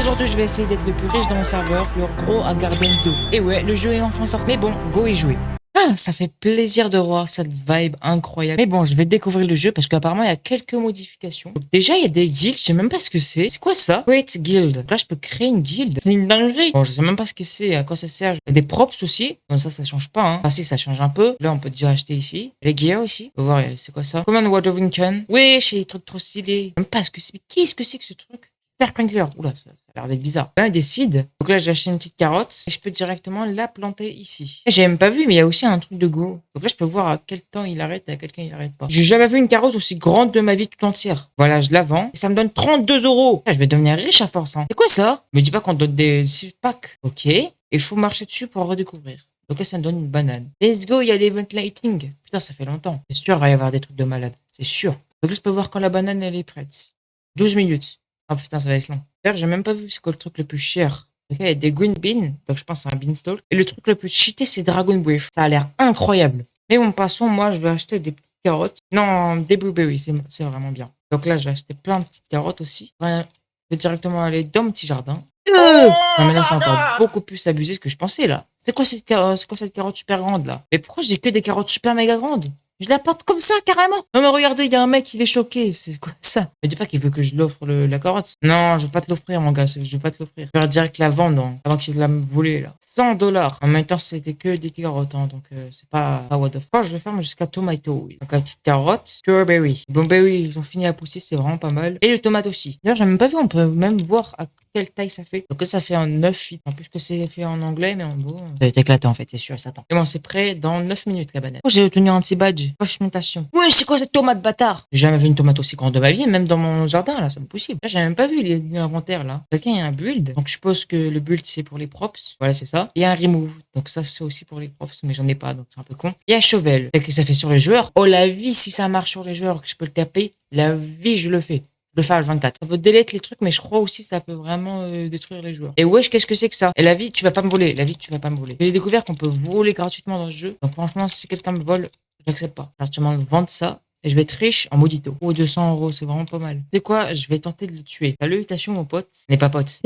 Aujourd'hui, je vais essayer d'être le plus riche dans mon serveur, le gros à Garden 2. Et ouais, le jeu est enfin sorti. Mais bon, go et jouer. Ah, ça fait plaisir de voir cette vibe incroyable. Mais bon, je vais découvrir le jeu parce qu'apparemment, il y a quelques modifications. Donc, déjà, il y a des guilds, je sais même pas ce que c'est. C'est quoi ça? Create guild. Là, je peux créer une guilde. C'est une dinguerie. Bon, je sais même pas ce que c'est, à quoi ça sert. Il y a des props aussi. Bon, ça change pas, hein. Enfin, si, ça change un peu. Là, on peut déjà acheter ici. Les gears aussi. On va voir, c'est quoi ça? Command Watering Can. Oui, j'ai des trucs trop stylés. Même pas ce que c'est. Mais qu'est-ce que c'est que ce truc? Sprinkler. Oula, ça a l'air d'être bizarre. Là, des seeds. Donc là, j'ai acheté une petite carotte et je peux directement la planter ici. J'ai même pas vu, mais il y a aussi un truc de go. Donc là, je peux voir à quel temps il arrête et à quel temps il arrête pas. J'ai jamais vu une carotte aussi grande de ma vie tout entière. Voilà, je la vends et ça me donne 32 euros. Je vais devenir riche à force, hein. C'est quoi ça? Me dis pas qu'on donne des 6 packs. Ok. Il faut marcher dessus pour redécouvrir. Donc là, ça me donne une banane. Let's go, il y a l'event lighting. Putain, ça fait longtemps. C'est sûr, il va y avoir des trucs de malade. C'est sûr. Donc là, je peux voir quand la banane, elle est prête. 12 minutes. Oh putain, ça va être long. D'ailleurs, j'ai même pas vu c'est quoi le truc le plus cher. Ok, il y a des green beans, donc je pense que c'est un beanstalk. Et le truc le plus cheaté, c'est Dragon Breath. Ça a l'air incroyable. Mais bon, passons, moi, je vais acheter des petites carottes. Non, des blueberries, c'est vraiment bien. Donc là, je vais acheter plein de petites carottes aussi. Je vais directement aller dans mon petit jardin. Non, mais là, c'est encore beaucoup plus abusé que je pensais, là. C'est quoi cette carotte super grande, là? Mais pourquoi j'ai que des carottes super méga grandes? Je la porte comme ça, carrément. Non, mais regardez, il y a un mec, il est choqué. C'est quoi ça? Me dis pas qu'il veut que je l'offre la carotte. Non, je vais pas te l'offrir, mon gars. Je vais pas te l'offrir. Je vais direct la vendre, hein, avant qu'il la me voler, là. 100 $. En même temps, c'était que des carottes, hein, donc c'est pas what the fuck. Je vais faire jusqu'à tomato. Donc, la petite carotte. Strawberry. Bon, berry, ils ont fini à pousser, c'est vraiment pas mal. Et le tomate aussi. D'ailleurs, j'ai même pas vu, on peut même voir à quelle taille ça fait. Donc, ça fait en 9 feet. En plus que c'est fait en anglais, mais en beau. Ça va être éclaté, en fait, c'est sûr, ça attend. Et bon, c'est prêt dans 9 minutes, la banane. Oh, j'ai obtenu un petit badge. Mutation. Ouais, c'est quoi cette tomate bâtard? J'ai jamais vu une tomate aussi grande de ma vie, même dans mon jardin, là, c'est impossible. Là, j'ai même pas vu l'inventaire, là. Quelqu'un, il y a un build. Donc, je suppose que le build, c'est pour les props. Voilà, c'est ça. Et un remove. Donc, ça, c'est aussi pour les props, mais j'en ai pas, donc c'est un peu con. Et un shovel. Fait que ça fait sur les joueurs. Oh, la vie, si ça marche sur les joueurs, que je peux le taper, la vie, je le fais. Je le fais à 24. Ça peut delete les trucs, mais je crois aussi que ça peut vraiment détruire les joueurs. Et wesh, qu'est-ce que c'est que ça? Et la vie, tu vas pas me voler. La vie, tu vas pas me voler. J'ai découvert qu'on peut voler gratuitement dans ce jeu. Donc, franchement, si quelqu'un me vole, j'accepte pas. Alors, tu m'en vendre ça. Et je vais être riche en maudito. Oh, 200 euros, c'est vraiment pas mal. Tu sais quoi? Je vais tenter de le tuer. Salutations, mon pote. Ce n'est pas pote.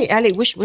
Allez, wesh.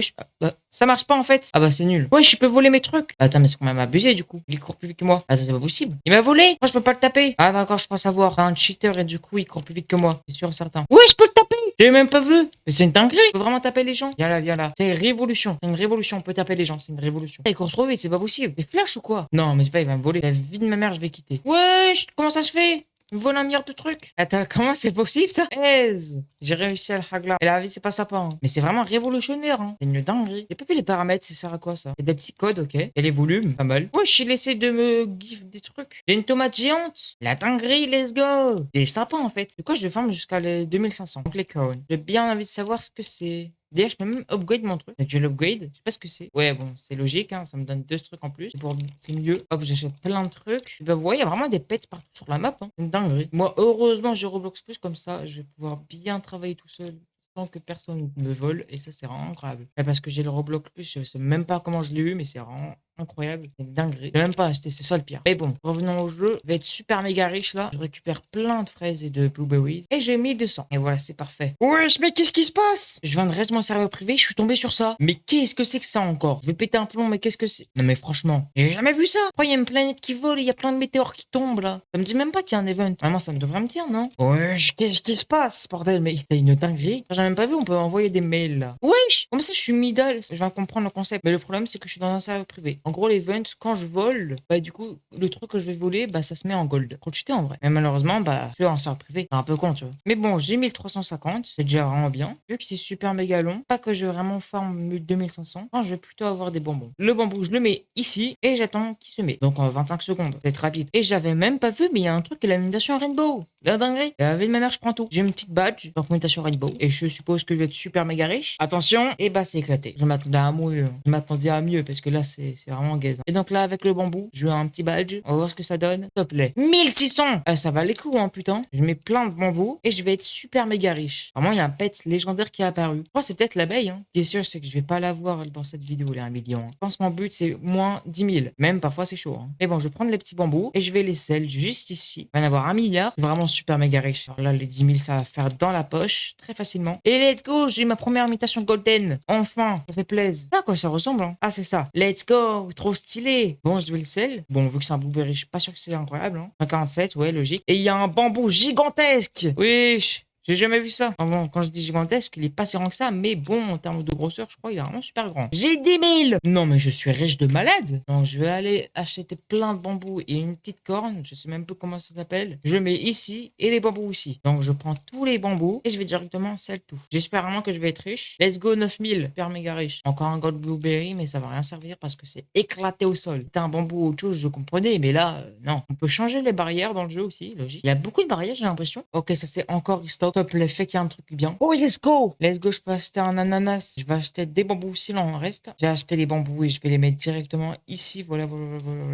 Ça marche pas, en fait. Ah bah, c'est nul. Wesh, il peut voler mes trucs. Attends, mais c'est quand même abusé, du coup. Il court plus vite que moi. Ah, ça, c'est pas possible. Il m'a volé. Moi, je peux pas le taper. Ah, d'accord, je crois savoir. C'est un cheater et du coup, il court plus vite que moi. C'est sûr et certain. Ouais, je peux le taper. J'ai même pas vu. Mais c'est une dinguerie. Il faut vraiment taper les gens. Viens là. C'est une révolution. C'est une révolution. On peut taper les gens. C'est une révolution. Il court trop vite, c'est pas possible. C'est flash ou quoi? Non, mais c'est pas, il va me voler. La vie de ma mère, je vais quitter. Wesh, comment ça se fait? Il me vole un milliard de trucs. Attends, comment c'est possible ça? Aise. J'ai réussi à le hagla. Et la vie, c'est pas ça, pas. Hein. Mais c'est vraiment révolutionnaire. Hein. C'est une dinguerie. J'ai pas vu les paramètres, ça sert à quoi ça? Il y a des petits codes, ok. Il y a les volumes, pas mal. Ouais, je suis laissé de me gif des trucs. J'ai une tomate géante. La dinguerie, let's go. Il est sympa en fait. De quoi je vais farm jusqu'à les 2500. Donc les cones. J'ai bien envie de savoir ce que c'est. D'ailleurs, je peux même upgrade mon truc. Donc, je l'upgrade. Je sais pas ce que c'est. Ouais, bon, c'est logique, hein. Ça me donne 2 trucs en plus. C'est mieux. Hop, j'achète plein de trucs. Bah, vous voyez, il y a vraiment des pets partout sur la map, hein. C'est une dinguerie. Moi, heureusement, j'ai Roblox Plus comme ça. Je vais pouvoir bien travailler tout seul sans que personne me vole. Et ça, c'est vraiment incroyable. Et parce que j'ai le Roblox Plus, je sais même pas comment je l'ai eu, mais c'est vraiment incroyable. C'est une dinguerie. Je l'ai même pas acheté, c'est ça le pire. Mais bon, revenons au jeu. Je vais être super méga riche là. Je récupère plein de fraises et de blueberries. Et j'ai 1200. Et voilà, c'est parfait. Wesh, mais qu'est-ce qui se passe? Je viens de rester mon serveur privé, je suis tombé sur ça. Mais qu'est-ce que c'est que ça encore? Je vais péter un plomb, mais qu'est-ce que c'est? Non mais franchement, j'ai jamais vu ça. Pourquoi il y a une planète qui vole et il y a plein de météores qui tombent là? Ça me dit même pas qu'il y a un event. Vraiment, ça me devrait me dire, non? Wesh, qu'est-ce qui se passe, bordel? Mais c'est une dinguerie. J'ai même pas vu, on peut envoyer des mails là. Wesh, comment ça je suis middle? Je viens comprendre le concept. Mais le problème, c'est que je suis dans un serveur privé. En gros, l'event, quand je vole, bah du coup, le truc que je vais voler, bah ça se met en gold. Trop cheaté en vrai. Mais malheureusement, bah, je suis en serveur privé. C'est un peu con, tu vois. Mais bon, j'ai 1350. C'est déjà vraiment bien. Vu que c'est super méga long. Pas que je vais vraiment farm 2500. Non, je vais plutôt avoir des bonbons. Le bambou, je le mets ici et j'attends qu'il se met. Donc en 25 secondes. C'est rapide. Et j'avais même pas vu, mais il y a un truc, la mutation rainbow. La dinguerie. La vie de ma mère, je prends tout. J'ai une petite badge, donc mutation rainbow. Et je suppose que je vais être super méga riche. Attention, attention, et bah c'est éclaté. Je m'attendais à mieux. Je m'attendais à mieux parce que là c'est vraiment gaze. Et donc là avec le bambou, je veux un petit badge. On va voir ce que ça donne. S'il te plaît. 1600. Ah, ça va les coups, hein, putain. Je mets plein de bambou et je vais être super méga riche. Vraiment, il y a un pet légendaire qui est apparu. Je crois que c'est peut-être l'abeille. Hein. Ce qui est sûr, c'est que je vais pas l'avoir dans cette vidéo, les 1 million. Hein. Je pense que mon but, c'est moins 10 000. Même parfois, c'est chaud. Hein. Mais bon, je vais prendre les petits bambous et je vais les sell juste ici. Il va y en avoir 1 milliard. Vraiment super méga riche. Alors là, les 10 000, ça va faire dans la poche très facilement. Et let's go, j'ai ma première imitation golden. Enfin, ça fait plaisir. Ah, à quoi ça ressemble, hein. Ah, c'est ça. Let's go, trop stylé. Bon, je vais le sell. Bon, vu que c'est un blueberry, je suis pas sûr que c'est incroyable. Hein. 147, ouais, logique. Et il y a un bambou gigantesque. Wesh. J'ai jamais vu ça. Enfin bon, quand je dis gigantesque, il est pas si grand que ça, mais bon, en termes de grosseur, je crois qu'il est vraiment super grand. J'ai 10 000. Non, mais je suis riche de malade. Donc, je vais aller acheter plein de bambous et une petite corne. Je sais même pas comment ça s'appelle. Je le mets ici et les bambous aussi. Donc, je prends tous les bambous et je vais directement sell tout. J'espère vraiment que je vais être riche. Let's go, 9 000. Super méga riche. Encore un gold blueberry, mais ça va rien servir parce que c'est éclaté au sol. C'était un bambou ou autre chose, je comprenais, mais là, non. On peut changer les barrières dans le jeu aussi, logique. Il y a beaucoup de barrières, j'ai l'impression. Ok, ça c'est encore stock. Top, le fait qu'il y a un truc bien. Oh, let's go! Let's go, je peux acheter un ananas. Je vais acheter des bambous s'il en reste. J'ai acheté les bambous et je vais les mettre directement ici. Voilà,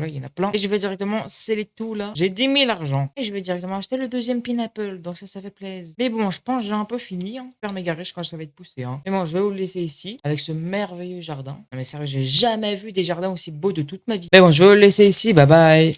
il y en a plein. Et je vais directement sceller tout là. J'ai 10 000 argent. Et je vais directement acheter le deuxième pineapple. Donc ça fait plaisir. Mais bon, je pense que j'ai un peu fini. Hein. Faire méga riche quand ça va être poussé. Hein. Mais bon, je vais vous le laisser ici avec ce merveilleux jardin. Non, mais sérieux, j'ai jamais vu des jardins aussi beaux de toute ma vie. Mais bon, je vais vous le laisser ici. Bye bye.